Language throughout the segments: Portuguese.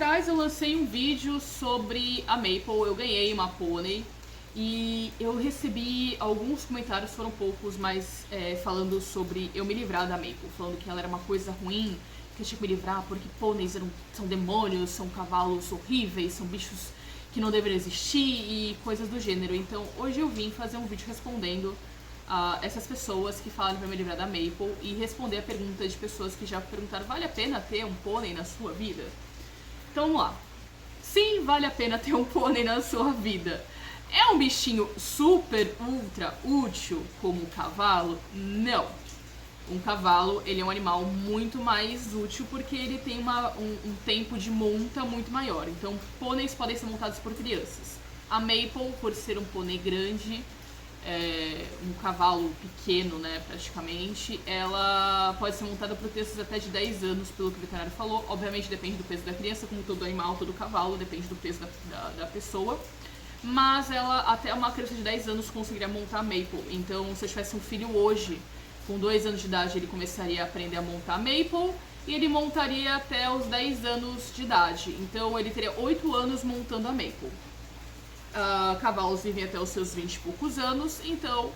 atrás eu lancei um vídeo sobre a Maple, eu ganhei uma pônei e eu recebi alguns comentários, foram poucos, mas falando sobre eu me livrar da Maple, falando que ela era uma coisa ruim, que eu tinha que me livrar porque pôneis são demônios, são cavalos horríveis, são bichos que não deveriam existir e coisas do gênero. Então hoje eu vim fazer um vídeo respondendo essas pessoas que falaram pra me livrar da Maple e responder a pergunta de pessoas que já perguntaram: vale a pena ter um pônei na sua vida? Então vamos lá. Sim, vale a pena ter um pônei na sua vida. É um bichinho super, ultra útil como um cavalo? Não. Um cavalo, ele é um animal muito mais útil porque ele tem um tempo de monta muito maior. Então, pôneis podem ser montados por crianças. A Maple, por ser um pônei grande, um cavalo pequeno, né, praticamente, ela pode ser montada por crianças até de 10 anos, pelo que o veterinário falou. Obviamente depende do peso da criança, como todo animal, todo cavalo, depende do peso da pessoa. Mas ela, até uma criança de 10 anos, conseguiria montar a Maple. Então, se eu tivesse um filho hoje, com 2 anos de idade, ele começaria a aprender a montar a Maple e ele montaria até os 10 anos de idade. Então, ele teria 8 anos montando a Maple. Cavalos vivem até os seus 20 e poucos anos, então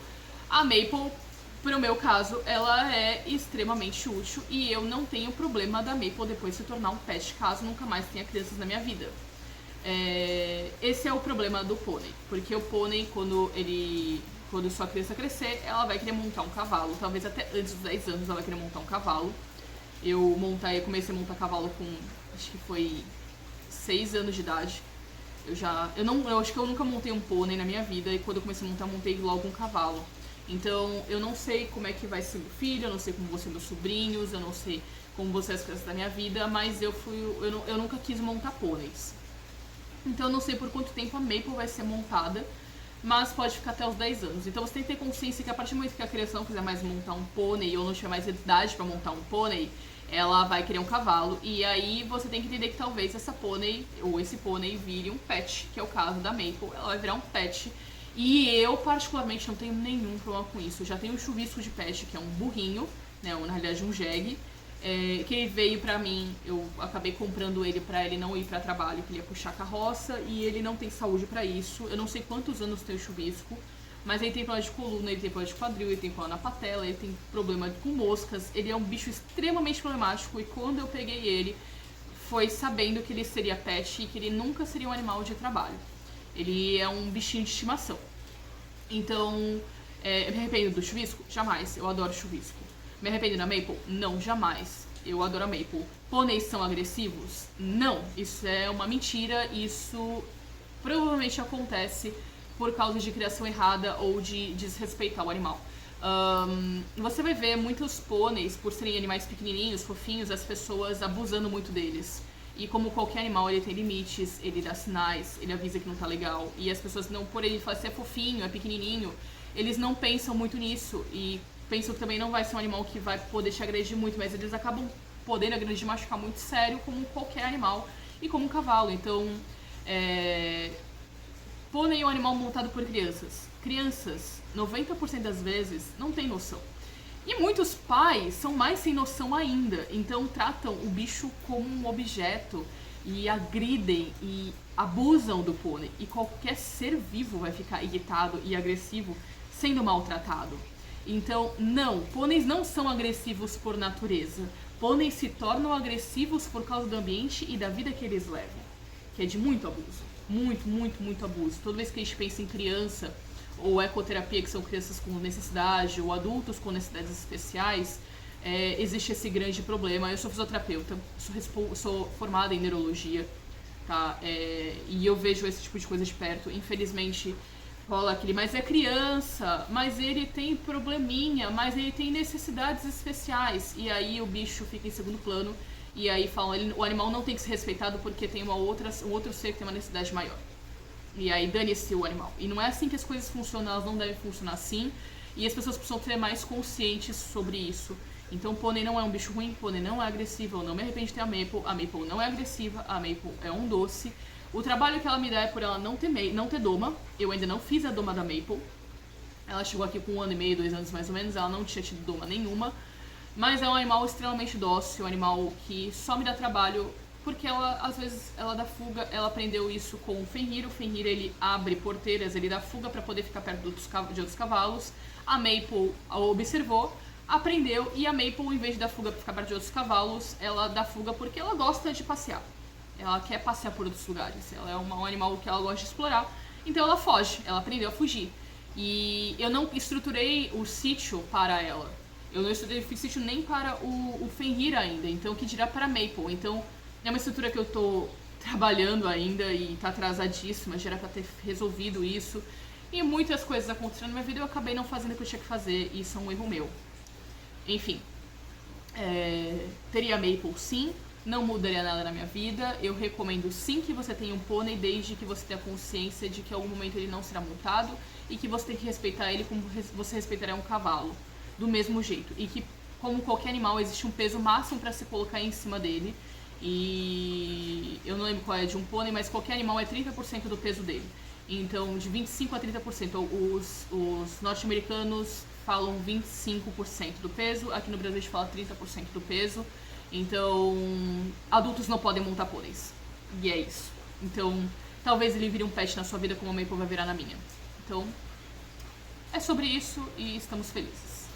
a Maple, pro meu caso, ela é extremamente útil e eu não tenho problema da Maple depois se tornar um pet, caso nunca mais tenha crianças na minha vida. Esse é o problema do pônei, porque o pônei, quando sua criança crescer, ela vai querer montar um cavalo, talvez até antes dos 10 anos ela vai querer montar um cavalo. Eu comecei a montar cavalo com, acho que foi 6 anos de idade. Eu acho que eu nunca montei um pônei na minha vida e quando eu comecei a montar, eu montei logo um cavalo. Então, eu não sei como é que vai ser meu filho, eu não sei como vão ser meus sobrinhos, eu não sei como vão ser as crianças da minha vida, mas eu nunca quis montar pôneis. Então, eu não sei por quanto tempo a Maple vai ser montada, mas pode ficar até os 10 anos. Então, você tem que ter consciência que a partir do momento que a criança não quiser mais montar um pônei ou não tiver mais idade para montar um pônei, ela vai querer um cavalo, e aí você tem que entender que talvez essa pônei, ou esse pônei, vire um pet, que é o caso da Maple. Ela vai virar um pet, e eu particularmente não tenho nenhum problema com isso. Eu já tenho um chuvisco de pet, que é um burrinho, né, ou na realidade um jegue, que ele veio pra mim, eu acabei comprando ele pra ele não ir pra trabalho, que ele ia puxar carroça, e ele não tem saúde pra isso. Eu não sei quantos anos tem o chuvisco, mas ele tem problema de coluna, ele tem problema de quadril, ele tem problema na patela, ele tem problema com moscas. Ele é um bicho extremamente problemático e quando eu peguei ele, foi sabendo que ele seria pet e que ele nunca seria um animal de trabalho. Ele é um bichinho de estimação. Então, me arrependo do chuvisco? Jamais. Eu adoro chuvisco. Me arrependo da Maple? Não, jamais. Eu adoro a Maple. Pôneis são agressivos? Não. Isso é uma mentira. Isso provavelmente acontece por causa de criação errada ou de desrespeitar o animal. Você vai ver muitos pôneis, por serem animais pequenininhos, fofinhos, as pessoas abusando muito deles. E como qualquer animal, ele tem limites, ele dá sinais, ele avisa que não tá legal. E as pessoas não, por ele falar se é fofinho, é pequenininho, eles não pensam muito nisso. E pensam que também não vai ser um animal que vai poder te agredir muito, mas eles acabam podendo agredir, machucar muito sério, como qualquer animal e como um cavalo. Então, pônei é um animal montado por crianças. Crianças, 90% das vezes, não tem noção. E muitos pais são mais sem noção ainda. Então tratam o bicho como um objeto e agridem e abusam do pônei. E qualquer ser vivo vai ficar irritado e agressivo sendo maltratado. Então, não, pôneis não são agressivos por natureza. Pôneis se tornam agressivos por causa do ambiente e da vida que eles levam. Que é de muito abuso. Muito, muito, muito abuso. Toda vez que a gente pensa em criança ou ecoterapia, que são crianças com necessidade, ou adultos com necessidades especiais, existe esse grande problema. Eu sou fisioterapeuta, sou formada em neurologia, tá? E eu vejo esse tipo de coisa de perto. Infelizmente, rola aquele, mas é criança, mas ele tem probleminha, mas ele tem necessidades especiais. E aí o bicho fica em segundo plano. E aí falam, o animal não tem que ser respeitado porque tem um outro ser que tem uma necessidade maior. E aí dane-se o animal. E não é assim que as coisas funcionam, elas não devem funcionar assim. E as pessoas precisam ser mais conscientes sobre isso. Então pônei não é um bicho ruim, pônei não é agressivo, eu não me arrependo de ter a Maple não é agressiva, a Maple é um doce. O trabalho que ela me dá é por ela não ter doma. Eu ainda não fiz a doma da Maple. Ela chegou aqui com 1 ano e meio, 2 anos mais ou menos, ela não tinha tido doma nenhuma. Mas é um animal extremamente dócil, um animal que só me dá trabalho porque ela, às vezes, ela dá fuga, ela aprendeu isso com o Fenrir ele abre porteiras, ele dá fuga para poder ficar perto de outros cavalos. A Maple a observou, aprendeu, e a Maple, em vez de dar fuga para ficar perto de outros cavalos, ela dá fuga porque ela gosta de passear. Ela quer passear por outros lugares, ela é um animal que ela gosta de explorar, então ela foge, ela aprendeu a fugir. E eu não estruturei o sítio para ela, eu não estruturei o sítio nem para o Fenrir ainda, então que dirá para a Maple. Então é uma estrutura que eu tô trabalhando ainda e tá atrasadíssima, já era pra ter resolvido isso. E muitas coisas aconteceram na minha vida e eu acabei não fazendo o que eu tinha que fazer, e isso é um erro meu. Enfim, teria Maple sim, não mudaria nada na minha vida. Eu recomendo sim que você tenha um pônei, desde que você tenha consciência de que em algum momento ele não será montado e que você tem que respeitar ele como você respeitaria um cavalo, do mesmo jeito. E que, como qualquer animal, existe um peso máximo para se colocar em cima dele. E eu não lembro qual é de um pônei, mas qualquer animal é 30% do peso dele. Então, de 25% a 30%. Os norte-americanos falam 25% do peso, aqui no Brasil a gente fala 30% do peso. Então, adultos não podem montar pôneis. E é isso. Então, talvez ele vire um pet na sua vida como a Maple vai virar na minha. Então, é sobre isso e estamos felizes.